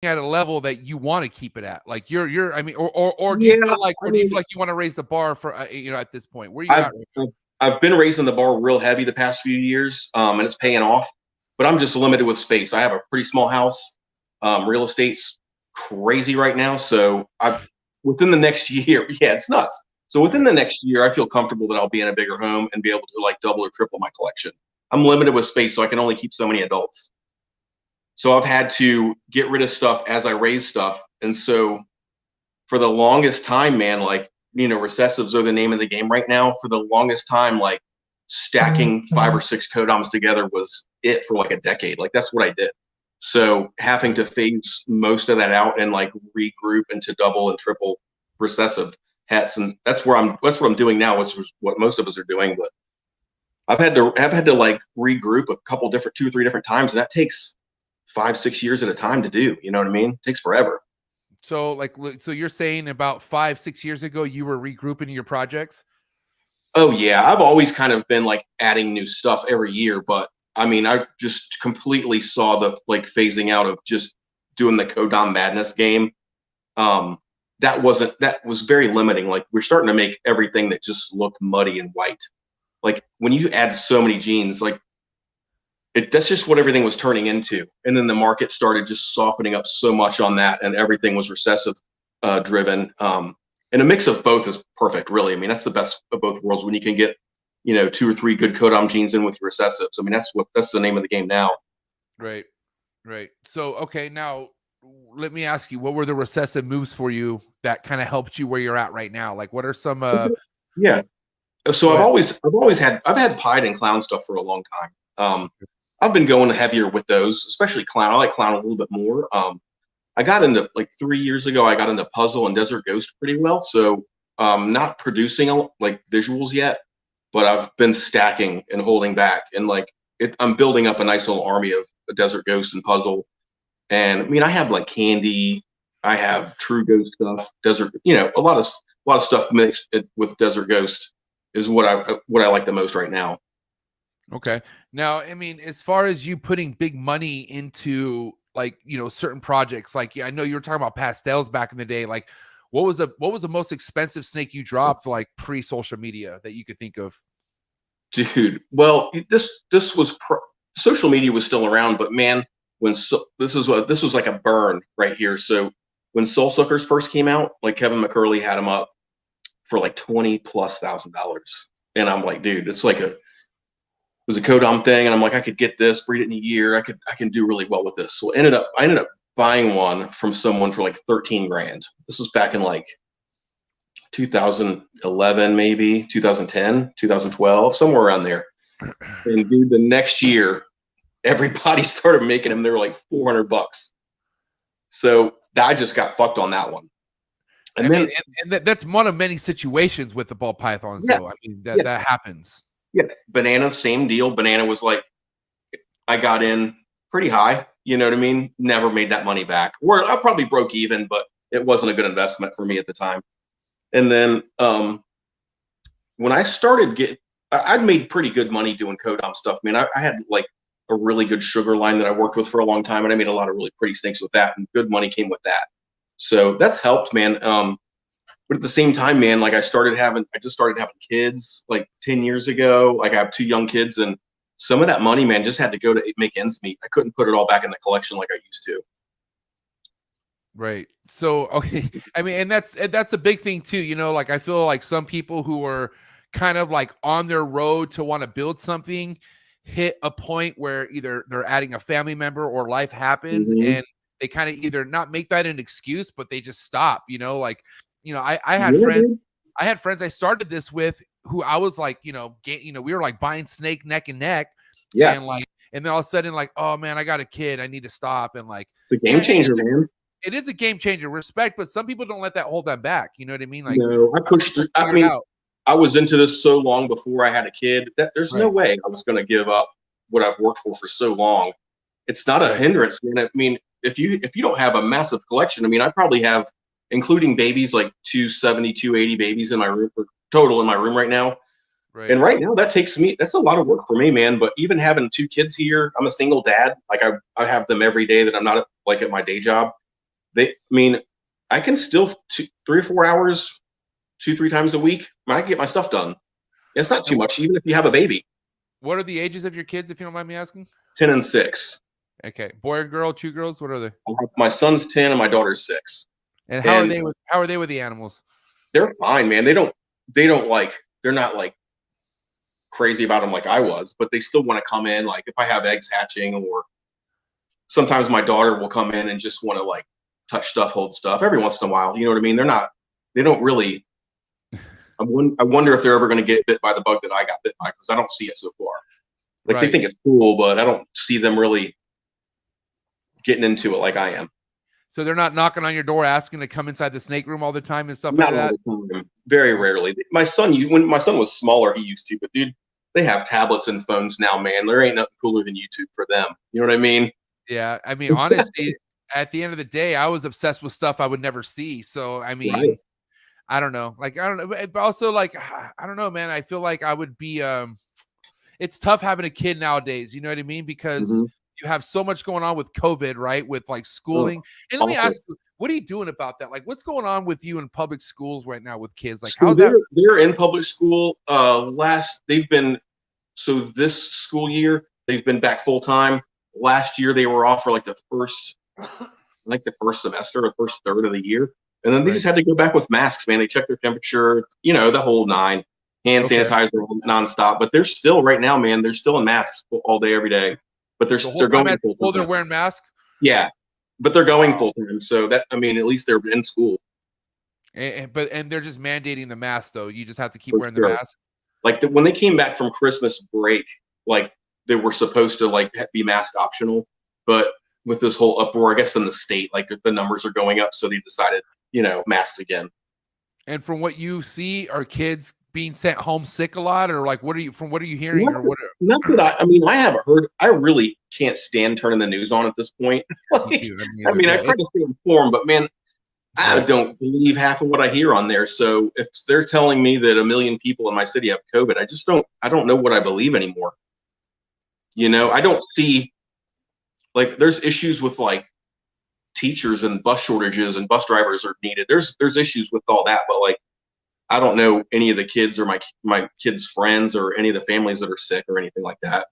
at a level that you want to keep it at? Like I mean, or do you Yeah, feel like, I mean, you want to raise the bar for, at this point? Where are you I've at right I've been raising the bar real heavy the past few years, and it's paying off. But I'm just limited with space. I have a pretty small house. Real estate's crazy right now, so I within the next year, yeah, it's nuts. So now? within Right. the next year, I feel comfortable that I'll be in a bigger home and be able to like double or triple my collection. I'm limited with space, so I can only keep so many adults. So I've had to get rid of stuff as I raise stuff, and so for the longest time, man, like, recessives are the name of the game right now. For the longest time, like stacking 5 or 6 codoms together was it for like a decade. Like that's what I did. So having Right. to phase most of that out and like regroup into double and triple recessive hats, and that's what I'm doing now, which is what most of us are doing. But I've had to like regroup a couple different 2 or 3 different times, and that takes 5, 6 years at a time to do. You know what I mean? It takes forever. So so you're saying about 5, 6 years ago, you were regrouping your projects? Oh yeah, I've always kind of been like adding new stuff every year, but I mean, I just completely saw the like phasing out of just doing the Codom Madness game. Um, that was very limiting. Like we're starting to make everything that just looked muddy and white. Like when you add so many genes, like that's just what everything was turning into. And then the market started just softening up so much on that, and everything was recessive driven. And a mix of both is perfect, really. I mean, that's the best of both worlds when you can get, 2 or 3 good codom genes in with your recessives. I mean, that's the name of the game now. Right. Right. So, okay, now let me ask you, what were the recessive moves for you that kind of helped you where you're at right now? Like, what are some? Okay. Yeah. So Go ahead. I've had Pied and Clown stuff for a long time. I've been going heavier with those, especially Clown. I like Clown a little bit more. I got into like 3 years ago. I got into Puzzle and Desert Ghost pretty well. So not producing like visuals yet, but I've been stacking and holding back, and like I'm building up a nice little army of Desert Ghost and Puzzle. And I mean, I have like Candy, I have True Ghost stuff, Desert, a lot of stuff mixed with Desert Ghost is what I like the most right now. Okay. Now, I mean, as far as you putting big money into like, certain projects, like, yeah, I know you were talking about pastels back in the day. Like, what was the most expensive snake you dropped, like pre-social media, that you could think of? Dude, well, this was social media was still around, but man, this was like a burn right here. So when Soul Suckers first came out, like Kevin McCurley had them up for like 20+ thousand dollars, and I'm like, dude, it was a codom thing, and I'm like, I could get this, breed it in a year, I can do really well with this. So I ended up buying one from someone for like 13 grand. This was back in like 2011, maybe 2010, 2012, somewhere around there. And dude, the next year, everybody started making them. They were like $400. So I just got fucked on that one. I And mean, then, that's one of many situations with the ball pythons, yeah, though. I mean, that yeah, that happens. yeah. Banana, same deal. Banana was like, I got in pretty high. You know what I mean? Never made that money back. Or I probably broke even, but it wasn't a good investment for me at the time. And then when I started I'd made pretty good money doing codom stuff. I mean, I had like a really good sugar line that I worked with for a long time, and I made a lot of really pretty snakes with that, and good money came with that. So that's helped, man. But at the same time, man, like I just started having kids like 10 years ago. Like I have 2 young kids, and some of that money, man, just had to go to make ends meet. I couldn't put it all back in the collection like I used to. Right. So, okay. I mean, and that's a big thing too. Like I feel like some people who are kind of like on their road to want to build something hit a point where either they're adding a family member or life happens, Mm-hmm. and they kind of either not make that an excuse, but they just stop. Like, I had Yeah, friends. dude. I had friends I started this with who I was like, we were like buying snake neck and neck, Yeah, and then all of a sudden, like, oh man, I got a kid, I need to stop, and like, it's a and game it changer, is man. it is a game changer, respect, but some people don't let that hold them back. You know what I mean? Like No, I some pushed people through. I figure it mean, out. I was into this so long before I had a kid that there's no Right, way I was going to give up what I've worked for so long. It's not a right, hindrance, man. I mean, if you don't have a massive collection, I mean, I probably have, including babies, like 270, 280 babies in my room, or total in my room right now. right, And right now, that's a lot of work for me, man. But even having 2 kids here, I'm a single dad. Like I have them every day that I'm not like at my day job. I mean, I can still 3 or 4 hours, 2, 3 times a week. I can get my stuff done. It's not too And much, even if you have a baby. what are the ages of your kids, if you don't mind me asking? 10 and 6. Okay, boy or girl, two girls, what are they? My son's 10 and my daughter's 6. And And how are they with the animals? they're fine, man. They don't like, they're not like crazy about them like I was, but they still want to come in. Like if I have eggs hatching, or sometimes my daughter will come in and just want to like touch stuff, hold stuff every once in a while. You know what I mean? They don't really, I wonder if they're ever going to get bit by the bug that I got bit by, because I don't see it so far. Like they Right. think it's cool, but I don't see them really getting into it like I am. So they're not knocking on your door asking to come inside the snake room all the time and stuff like Not all that? the time. Very rarely. When my son was smaller, he used to, but dude, they have tablets and phones now, man. There ain't nothing cooler than YouTube for them. You know what I mean? Yeah. I mean, honestly, at the end of the day, I was obsessed with stuff I would never see. So, I Right. mean, I don't know. Like, I don't know. But also, like, I don't know, man. I feel like I would be, it's tough having a kid nowadays. You know what I mean? Because Mm-hmm. you have so much going on with COVID, right? With like Oh, schooling. And let me awful. ask you, what are you doing about that? Like, what's going on with you in public schools right now with kids? Like, So how's that? they're in public school. They've been, so this school year they've been back full time. Last year they were off for like the first semester or first third of the year, and then they Right. just had to go back with masks. Man, they check their temperature, the whole nine, hand Okay. sanitizer nonstop. But they're still right now, man. They're still in masks all day, every day. But The whole they're time going at full school, they're time. wearing masks. Yeah, but they're going Wow. full time. So that, I mean, at least they're in school But they're just mandating the mask though. You just have to keep for wearing the sure. mask. Like when they came back from Christmas break, like they were supposed to like be mask optional, but with this whole uproar, I guess in the state, like the numbers are going up, so they decided, masks again. And from what you see, are kids being sent home sick a lot, or like what are you hearing, Not or that, what? not that I mean, I haven't heard. I really can't stand turning the news on at this point. Me Like, too. I mean, I either. mean, I Yeah, try to it's stay informed, but man, I right. don't believe half of what I hear on there. So if they're telling me that 1 million people in my city have COVID, I don't know what I believe anymore. Yeah. I don't see, like, there's issues with like teachers and bus shortages, and bus drivers are needed. There's issues with all that, but like I don't know any of the kids or my kids' friends or any of the families that are sick or anything like that.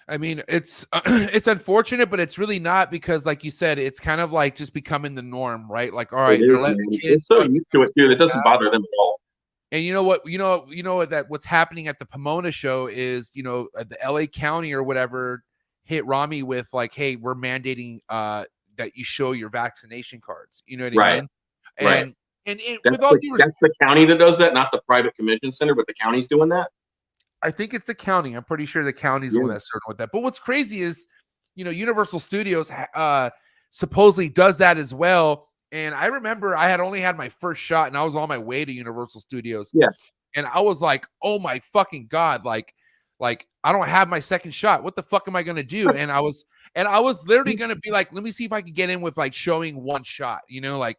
I mean, it's it's unfortunate, but it's really not because, like you said, it's kind of like just becoming the norm, right? Like, all It right, they're is, letting man. the They're kids so fucking used come to to it, dude. school It doesn't back. bother them at all. And you know what? You know that what's happening at the Pomona show is, the LA County or whatever hit Rami with like, hey, we're mandating that you show your vaccination cards. You know what I Right, mean? right. And That's with all the due respect, that's the county that does that, not the private convention center, but the county's doing that. I think it's the county. I'm pretty sure the county's the Yeah, one that's certain with that. But what's crazy is, Universal Studios supposedly does that as well. And I remember I had only had my first shot, and I was on my way to Universal Studios, yeah. and I was like, "Oh my fucking god!" Like I don't have my second shot. What the fuck am I gonna do? And I was literally gonna be like, "Let me see if I can get in with like showing one shot." Like,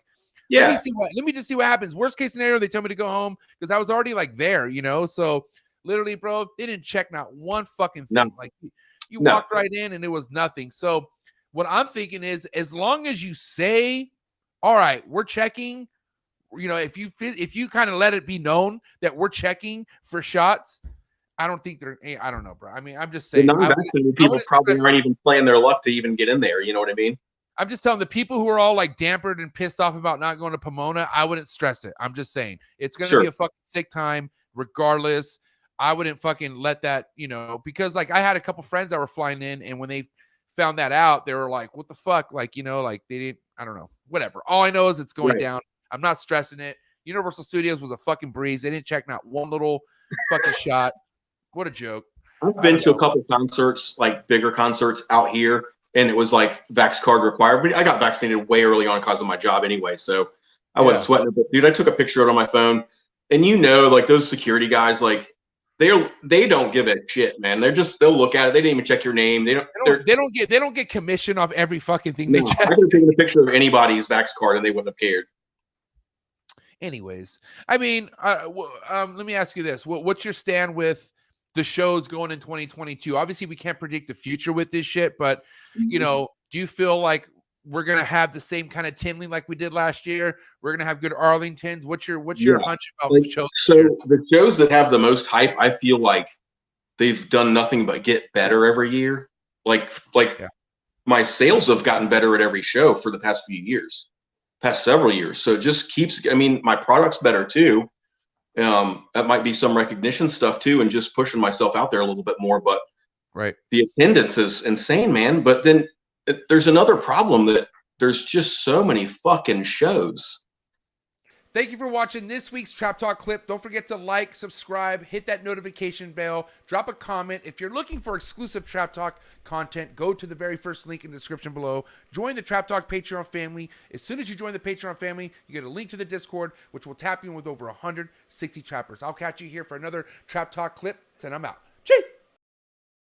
Yeah, let me just see what happens. Worst case scenario, they tell me to go home because I was already like there. So literally, bro, they didn't check not one fucking no, thing. Like you no, walked right in and it was nothing. So what I'm thinking is, as long as you say, all right, we're checking, if you kind of let it be known that we're checking for shots, I don't think I don't know, bro. I mean, I'm just the saying, non-vaccinated I people wouldn't probably stress it. aren't even playing their luck to even get in there. You know what I mean? I'm just telling the people who are all like dampered and pissed off about not going to Pomona, I wouldn't stress it. I'm just saying it's going to be Sure. a fucking sick time regardless. I wouldn't fucking let that, because like I had a couple friends that were flying in, and when they found that out, they were like, what the fuck? Like, like they didn't, I don't know, whatever. All I know is it's going Right. down. I'm not stressing it. Universal Studios was a fucking breeze. They didn't check not one little fucking shot. What a joke. I've I been don't to a know. couple concerts, like bigger concerts out here, and it was like vax card required. But I got vaccinated way early on because of my job anyway, so I wasn't Yeah. sweating it. But dude, I took a picture of it on my phone, and like those security guys, like they don't give a shit, man. They'll look at it. They didn't even check your name. They don't get commission off every fucking thing they No. check. I could have taken a picture of anybody's vax card and they wouldn't have cared. Anyways, I mean, let me ask you this: what's your stand with the shows going in 2022? Obviously, we can't predict the future with this shit, but Mm-hmm. do you feel like we're gonna have the same kind of Tinley like we did last year? We're gonna have good Arlingtons. What's your Yeah. hunch about Like, shows this year? so the shows that have the most hype, I feel like they've done nothing but get better every year. Like Yeah. my sales have gotten better at every show for the past few years, past several years. So it just keeps. I mean, my product's better too. That might be some recognition stuff too, and just pushing myself out there a little bit more. But Right. the attendance is insane, man. But then there's another problem that there's just so many fucking shows. Thank you for watching this week's Trap Talk clip. Don't forget to like, subscribe, hit that notification bell, drop a comment. If you're looking for exclusive Trap Talk content, go to the very first link in the description below. Join the Trap Talk Patreon family. As soon as you join the Patreon family, you get a link to the Discord, which will tap you in with over 160 trappers. I'll catch you here for another Trap Talk clip, and I'm out. Cheers!